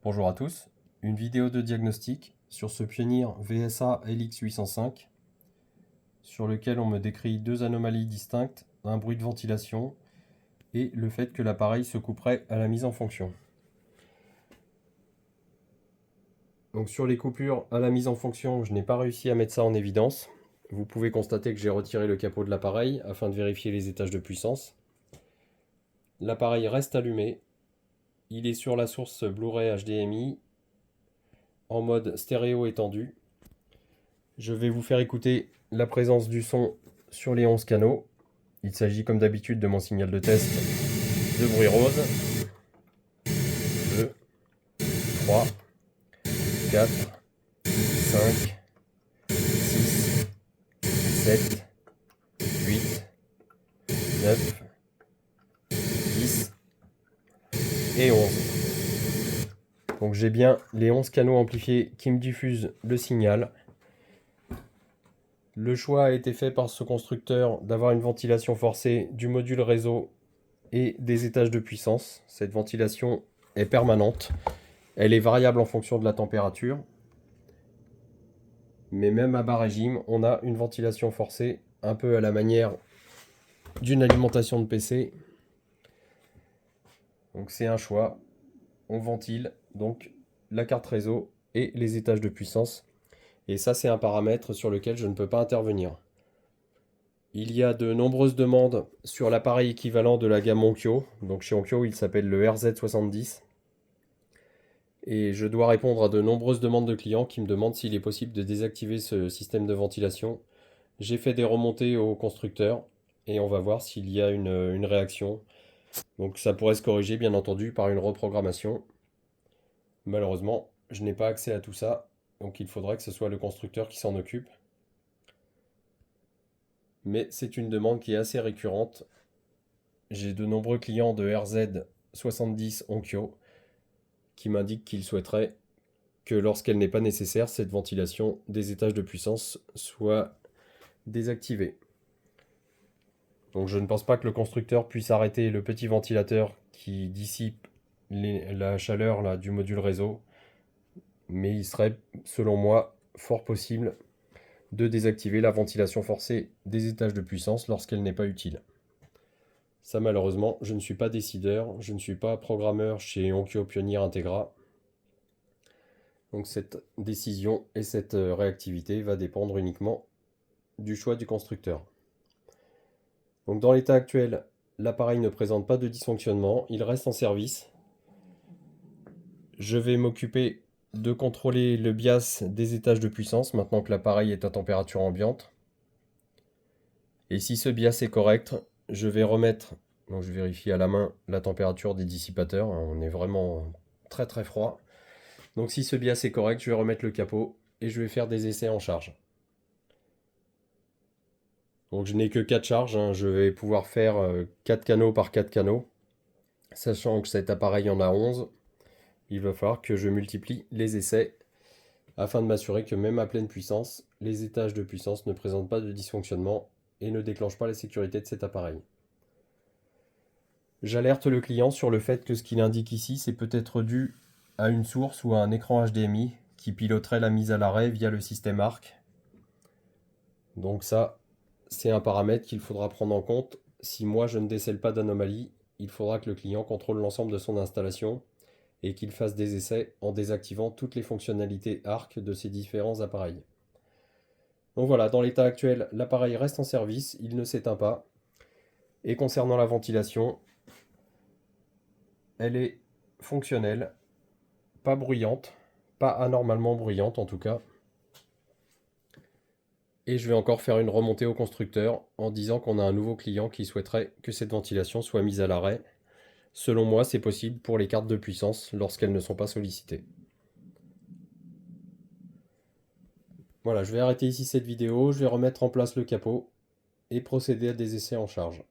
Bonjour à tous, une vidéo de diagnostic sur ce Pioneer VSA LX805 sur lequel on me décrit deux anomalies distinctes, un bruit de ventilation et le fait que l'appareil se couperait à la mise en fonction. Donc sur les coupures à la mise en fonction, je n'ai pas réussi à mettre ça en évidence. Vous pouvez constater que j'ai retiré le capot de l'appareil afin de vérifier les étages de puissance. L'appareil reste allumé, il est sur la source Blu-ray HDMI en mode stéréo étendu. Je vais vous faire écouter la présence du son sur les 11 canaux. Il s'agit comme d'habitude de mon signal de test de bruit rose. 2, 3, 4, 5, 6, 7, 8, 9, 10 et 11. Donc j'ai bien les 11 canaux amplifiés qui me diffusent le signal. Le choix a été fait par ce constructeur d'avoir une ventilation forcée du module réseau et des étages de puissance. Cette ventilation est permanente. Elle est variable en fonction de la température. Mais même à bas régime, on a une ventilation forcée, un peu à la manière d'une alimentation de PC. Donc c'est un choix. On ventile donc la carte réseau et les étages de puissance. Et ça, c'est un paramètre sur lequel je ne peux pas intervenir. Il y a de nombreuses demandes sur l'appareil équivalent de la gamme Onkyo. Donc chez Onkyo, il s'appelle le RZ70. Et je dois répondre à de nombreuses demandes de clients qui me demandent s'il est possible de désactiver ce système de ventilation. J'ai fait des remontées au constructeur et on va voir s'il y a une réaction. Donc ça pourrait se corriger bien entendu par une reprogrammation. Malheureusement, je n'ai pas accès à tout ça, donc il faudrait que ce soit le constructeur qui s'en occupe. Mais c'est une demande qui est assez récurrente. J'ai de nombreux clients de RZ70 Onkyo qui m'indiquent qu'ils souhaiteraient que lorsqu'elle n'est pas nécessaire, cette ventilation des étages de puissance soit désactivée. Donc je ne pense pas que le constructeur puisse arrêter le petit ventilateur qui dissipe la chaleur là, du module réseau, mais il serait, selon moi, fort possible de désactiver la ventilation forcée des étages de puissance lorsqu'elle n'est pas utile. Ça, malheureusement, je ne suis pas décideur, je ne suis pas programmeur chez Onkyo Pioneer Integra. Donc cette décision et cette réactivité va dépendre uniquement du choix du constructeur. Donc dans l'état actuel, l'appareil ne présente pas de dysfonctionnement, il reste en service. Je vais m'occuper de contrôler le bias des étages de puissance maintenant que l'appareil est à température ambiante. Et si ce bias est correct, je vais remettre, donc je vérifie à la main la température des dissipateurs, on est vraiment très très froid. Donc si ce bias est correct, je vais remettre le capot et je vais faire des essais en charge. Donc je n'ai que 4 charges, je vais pouvoir faire 4 canaux par 4 canaux. Sachant que cet appareil en a 11, il va falloir que je multiplie les essais afin de m'assurer que même à pleine puissance, les étages de puissance ne présentent pas de dysfonctionnement et ne déclenchent pas la sécurité de cet appareil. J'alerte le client sur le fait que ce qu'il indique ici, c'est peut-être dû à une source ou à un écran HDMI qui piloterait la mise à l'arrêt via le système ARC. Donc ça, c'est un paramètre qu'il faudra prendre en compte. Si moi je ne décèle pas d'anomalie, il faudra que le client contrôle l'ensemble de son installation et qu'il fasse des essais en désactivant toutes les fonctionnalités ARC de ces différents appareils. Donc voilà, dans l'état actuel, l'appareil reste en service, il ne s'éteint pas. Et concernant la ventilation, elle est fonctionnelle, pas bruyante, pas anormalement bruyante en tout cas. Et je vais encore faire une remontée au constructeur en disant qu'on a un nouveau client qui souhaiterait que cette ventilation soit mise à l'arrêt. Selon moi, c'est possible pour les cartes de puissance lorsqu'elles ne sont pas sollicitées. Voilà, je vais arrêter ici cette vidéo, je vais remettre en place le capot et procéder à des essais en charge.